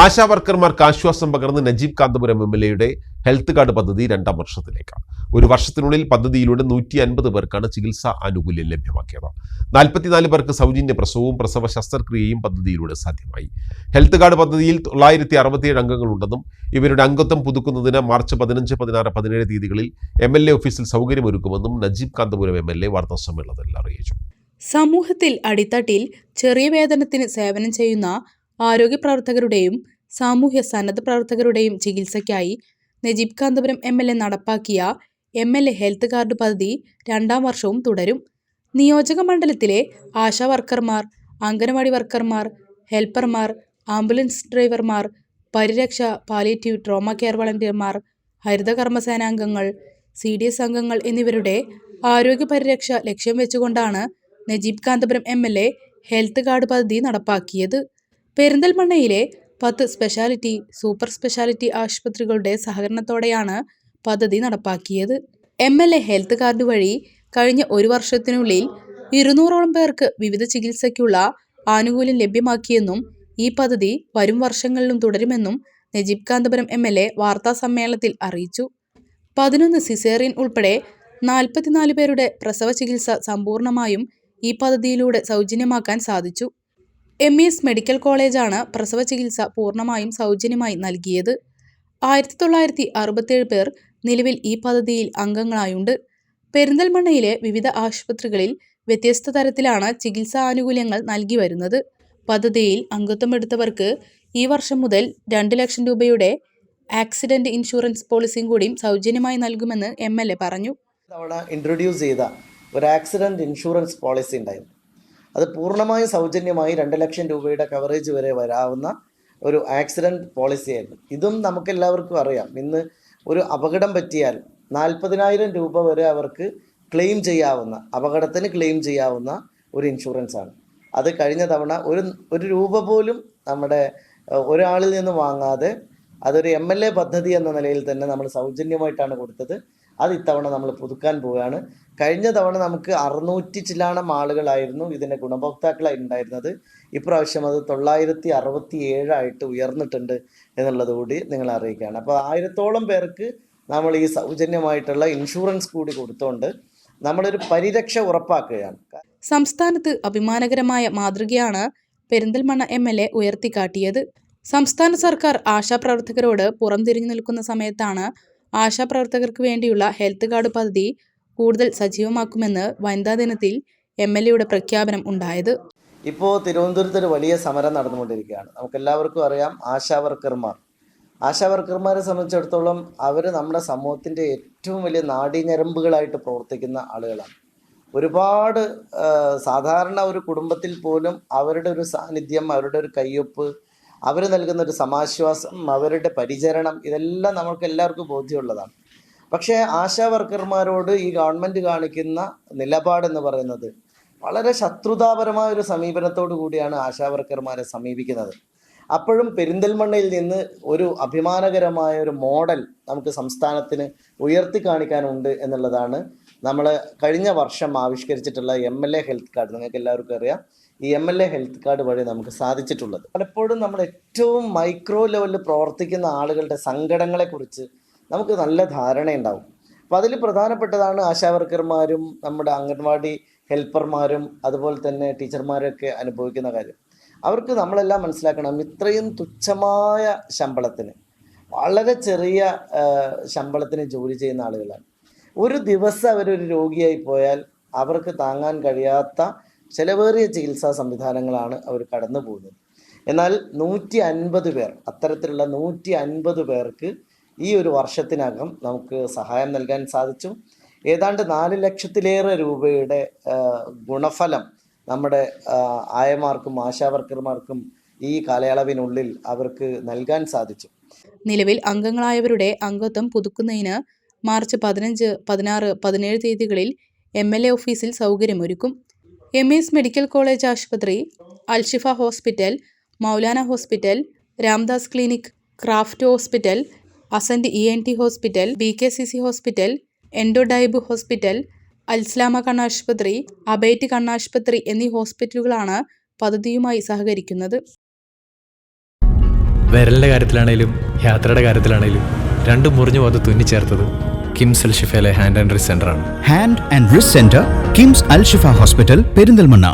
ആശാവർക്കർമാർക്ക് ആശ്വാസം പകർന്ന് Najeeb Kanthapuram MLAയുടെ health card പദ്ധതി 2ാം വർഷത്തിലേക്ക്. ഒരു വർഷത്തിനുള്ളിൽ പദ്ധതിയിലൂടെ 150 പേർക്കാണ് ചികിത്സാ ആനുകൂല്യം ലഭ്യമാക്കിയത്. 44 പേർക്ക് സൗജന്യ പ്രസവവും പ്രസവ ശസ്ത്രക്രിയയും പദ്ധതിയിലൂടെ സാധ്യമായി. ഹെൽത്ത് കാർഡ് പദ്ധതിയിൽ 967 അംഗങ്ങളുണ്ടെന്നും ഇവരുടെ അംഗത്വം പുതുക്കുന്നതിന് മാർച്ച് 15, 16, 17 തീയതികളിൽ MLA ഓഫീസിൽ സൗകര്യമൊരുക്കുമെന്നും നജീബ് കാന്തപുരം MLA വാർത്താസമ്മേളനത്തിൽ അറിയിച്ചു. സമൂഹത്തിൽ അടിത്തട്ടിൽ ചെറിയ വേതനത്തിന് സേവനം ചെയ്യുന്ന ആരോഗ്യ പ്രവർത്തകരുടെയും സാമൂഹ്യ സന്നദ്ധ പ്രവർത്തകരുടെയും ചികിത്സയ്ക്കായി നജീബ് കാന്തപുരം MLA നടപ്പാക്കിയ MLA ഹെൽത്ത് കാർഡ് പദ്ധതി 2ാം വർഷവും തുടരും. നിയോജക മണ്ഡലത്തിലെ ആശാ വർക്കർമാർ, അംഗനവാടി വർക്കർമാർ, ഹെൽപ്പർമാർ, ആംബുലൻസ് ഡ്രൈവർമാർ, പരിരക്ഷ, പാലിയേറ്റീവ്, ട്രോമ കെയർ വളണ്ടിയർമാർ, ഹരിതകർമ്മസേനാംഗങ്ങൾ, CDS അംഗങ്ങൾ എന്നിവരുടെ ആരോഗ്യ പരിരക്ഷ ലക്ഷ്യം വെച്ചുകൊണ്ടാണ് Najeeb Kanthapuram MLA health card പദ്ധതി നടപ്പാക്കിയത്. പെരിന്തൽമണ്ണയിലെ 10 സ്പെഷ്യാലിറ്റി, സൂപ്പർ സ്പെഷ്യാലിറ്റി ആശുപത്രികളുടെ സഹകരണത്തോടെയാണ് പദ്ധതി നടപ്പാക്കിയത്. MLA ഹെൽത്ത് കാർഡ് വഴി കഴിഞ്ഞ ഒരു വർഷത്തിനുള്ളിൽ 200ഓളം പേർക്ക് വിവിധ ചികിത്സയ്ക്കുള്ള ആനുകൂല്യം ലഭ്യമാക്കിയെന്നും ഈ പദ്ധതി വരും വർഷങ്ങളിലും തുടരുമെന്നും നജീബ് കാന്തപുരം MLA വാർത്താസമ്മേളനത്തിൽ അറിയിച്ചു. 11 സിസേറിയൻ ഉൾപ്പെടെ 44 പേരുടെ പ്രസവ ചികിത്സ സമ്പൂർണ്ണമായും ഈ പദ്ധതിയിലൂടെ സൗജന്യമാക്കാൻ സാധിച്ചു. MES മെഡിക്കൽ കോളേജാണ് പ്രസവ ചികിത്സ പൂർണ്ണമായും സൗജന്യമായി നൽകിയത്. 1967 പേർ നിലവിൽ ഈ പദ്ധതിയിൽ അംഗങ്ങളായുണ്ട്. പെരിന്തൽമണ്ണയിലെ വിവിധ ആശുപത്രികളിൽ വ്യത്യസ്ത തരത്തിലാണ് ചികിത്സാ ആനുകൂല്യങ്ങൾ നൽകി വരുന്നത്. പദ്ധതിയിൽ അംഗത്വമെടുത്തവർക്ക് ഈ വർഷം മുതൽ 2 ലക്ഷം രൂപയുടെ ആക്സിഡന്റ് ഇൻഷുറൻസ് പോളിസിയും കൂടി സൗജന്യമായി നൽകുമെന്ന് MLA പറഞ്ഞു. ഇൻട്രൊഡ്യൂസ് ചെയ്ത ഒരു ആക്സിഡന്റ് ഇൻഷുറൻസ് പോളിസി ഉണ്ടായിരുന്നു. അത് പൂർണ്ണമായും സൗജന്യമായി 2 ലക്ഷം രൂപയുടെ കവറേജ് വരെ വരാവുന്ന ഒരു ആക്സിഡൻറ്റ് പോളിസിയായിരുന്നു. ഇതും നമുക്കെല്ലാവർക്കും അറിയാം. ഇന്ന് ഒരു അപകടം പറ്റിയാൽ 40,000 രൂപ വരെ അവർക്ക് ക്ലെയിം ചെയ്യാവുന്ന, അപകടത്തിന് ക്ലെയിം ചെയ്യാവുന്ന ഒരു ഇൻഷുറൻസാണ്. അത് കഴിഞ്ഞ തവണ ഒരു രൂപ പോലും നമ്മുടെ ഒരാളിൽ നിന്ന് വാങ്ങാതെ അതൊരു MLA പദ്ധതി എന്ന നിലയിൽ തന്നെ നമ്മൾ സൗജന്യമായിട്ടാണ് കൊടുത്തത്. അത് ഇത്തവണ നമ്മൾ പുതുക്കാൻ പോവുകയാണ്. കഴിഞ്ഞ തവണ നമുക്ക് 600 ചില്ലാനം ആളുകളായിരുന്നു ഇതിൻ്റെ ഗുണഭോക്താക്കളായി ഉണ്ടായിരുന്നത്. ഇപ്രാവശ്യം അത് 967 ആയിട്ട് ഉയർന്നിട്ടുണ്ട് എന്നുള്ളത് കൂടി നിങ്ങളെ അറിയിക്കുകയാണ്. അപ്പോൾ 1000ഓളം പേർക്ക് നമ്മൾ ഈ സൗജന്യമായിട്ടുള്ള ഇൻഷുറൻസ് കൂടി കൊടുത്തുകൊണ്ട് നമ്മളൊരു പരിരക്ഷ ഉറപ്പാക്കുകയാണ്. സംസ്ഥാനത്ത് അഭിമാനകരമായ മാതൃകയാണ് പെരിന്തൽമണ്ണ MLA ഉയർത്തിക്കാട്ടിയത്. സംസ്ഥാന സർക്കാർ ആശാപ്രവർത്തകരോട് പുറംതിരിഞ്ഞു നിൽക്കുന്ന സമയത്താണ് ആശാപ്രവർത്തകർക്ക് വേണ്ടിയുള്ള ഹെൽത്ത് കാർഡ് പദ്ധതി കൂടുതൽ സജീവമാക്കുമെന്ന് വനിതാ ദിനത്തിൽ MLAയുടെ പ്രഖ്യാപനം ഉണ്ടായത്. ഇപ്പോൾ തിരുവനന്തപുരത്ത് ഒരു വലിയ സമരം നടന്നുകൊണ്ടിരിക്കുകയാണ്. നമുക്കെല്ലാവർക്കും അറിയാം, ആശാവർക്കർമാരെ സംബന്ധിച്ചിടത്തോളം അവർ നമ്മുടെ സമൂഹത്തിൻ്റെ ഏറ്റവും വലിയ നാഡീഞരമ്പുകളായിട്ട് പ്രവർത്തിക്കുന്ന ആളുകളാണ്. ഒരുപാട് സാധാരണ ഒരു കുടുംബത്തിൽ പോലും അവരുടെ ഒരു സാന്നിധ്യം, അവരുടെ ഒരു കയ്യൊപ്പ്, അവർ നൽകുന്ന ഒരു സമാശ്വാസം, അവരുടെ പരിചരണം, ഇതെല്ലാം നമ്മൾക്ക് എല്ലാവർക്കും ബോധ്യമുള്ളതാണ്. പക്ഷേ ആശാവർക്കർമാരോട് ഈ ഗവൺമെൻറ് കാണിക്കുന്ന നിലപാടെന്ന് പറയുന്നത് വളരെ ശത്രുതാപരമായ ഒരു സമീപനത്തോടു കൂടിയാണ് ആശാവർക്കർമാരെ സമീപിക്കുന്നത്. അപ്പോഴും പെരിന്തൽമണ്ണയിൽ നിന്ന് ഒരു അഭിമാനകരമായ ഒരു മോഡൽ നമുക്ക് സംസ്ഥാനത്തിന് ഉയർത്തി കാണിക്കാനുണ്ട് എന്നുള്ളതാണ് നമ്മൾ കഴിഞ്ഞ വർഷം ആവിഷ്കരിച്ചിട്ടുള്ള MLA ഹെൽത്ത് കാർഡ്. നിങ്ങൾക്ക് എല്ലാവർക്കും അറിയാം, ഈ MLA ഹെൽത്ത് കാർഡ് വഴി നമുക്ക് സാധിച്ചിട്ടുള്ളത്. പലപ്പോഴും നമ്മൾ ഏറ്റവും മൈക്രോ ലെവലിൽ പ്രവർത്തിക്കുന്ന ആളുകളുടെ സങ്കടങ്ങളെക്കുറിച്ച് നമുക്ക് നല്ല ധാരണയുണ്ടാവും. അപ്പോൾ അതിൽ പ്രധാനപ്പെട്ടതാണ് ആശാവർക്കർമാരും നമ്മുടെ അംഗൻവാടി ഹെൽപ്പർമാരും അതുപോലെ തന്നെ ടീച്ചർമാരൊക്കെ അനുഭവിക്കുന്ന കാര്യം. അവർക്ക് നമ്മളെല്ലാം മനസ്സിലാക്കണം, ഇത്രയും തുച്ഛമായ ശമ്പളത്തിന്, വളരെ ചെറിയ ശമ്പളത്തിന് ജോലി ചെയ്യുന്ന ആളുകളാണ്. ഒരു ദിവസം അവരൊരു രോഗിയായി പോയാൽ അവർക്ക് താങ്ങാൻ കഴിയാത്ത ചിലവേറിയ ചികിത്സാ സംവിധാനങ്ങളാണ് അവർ കടന്നു പോകുന്നത്. എന്നാൽ 150 പേർ, അത്തരത്തിലുള്ള 150 പേർക്ക് ഈ ഒരു വർഷത്തിനകം നമുക്ക് സഹായം നൽകാൻ സാധിച്ചു. ഏതാണ്ട് 4 ലക്ഷത്തിലേറെ രൂപയുടെ ഗുണഫലം നമ്മുടെ ആയമാർക്കും ആശാവർക്കർമാർക്കും ഈ കാലയളവിനുള്ളിൽ അവർക്ക് നൽകാൻ സാധിച്ചു. നിലവിൽ അംഗങ്ങളായവരുടെ അംഗത്വം പുതുക്കുന്നതിന് മാർച്ച് 15, 16, 17 തീയതികളിൽ MLA ഓഫീസിൽ സൗകര്യമൊരുക്കും. MES മെഡിക്കൽ കോളേജ് ആശുപത്രി, Alshifa hospital, Maulana hospital, Ramdas clinic, craft hospital, ascent ENT hospital, BKCC hospital, എൻഡോഡൈബ് ഹോസ്പിറ്റൽ, അൽസ്ലാമ കണ്ണാശുപത്രി, അബേറ്റ് കണ്ണാശുപത്രി എന്നീ ഹോസ്പിറ്റലുകളാണ് പദ്ധതിയുമായി സഹകരിക്കുന്നത്. വിരലിൻ്റെ കാര്യത്തിലാണേലും യാത്രയുടെ കാര്യത്തിലാണേലും രണ്ടും മുറിഞ്ഞു പോകാതെ തുന്നിച്ചേർത്തത് കിംസ് അൽ ഷിഫയിലെ ഹാൻഡ് ആൻഡ് റിസ്റ്റ് സെൻ്ററാണ്. Hand and wrist centre, KIMS Al Shifa hospital, Perinthalmanna.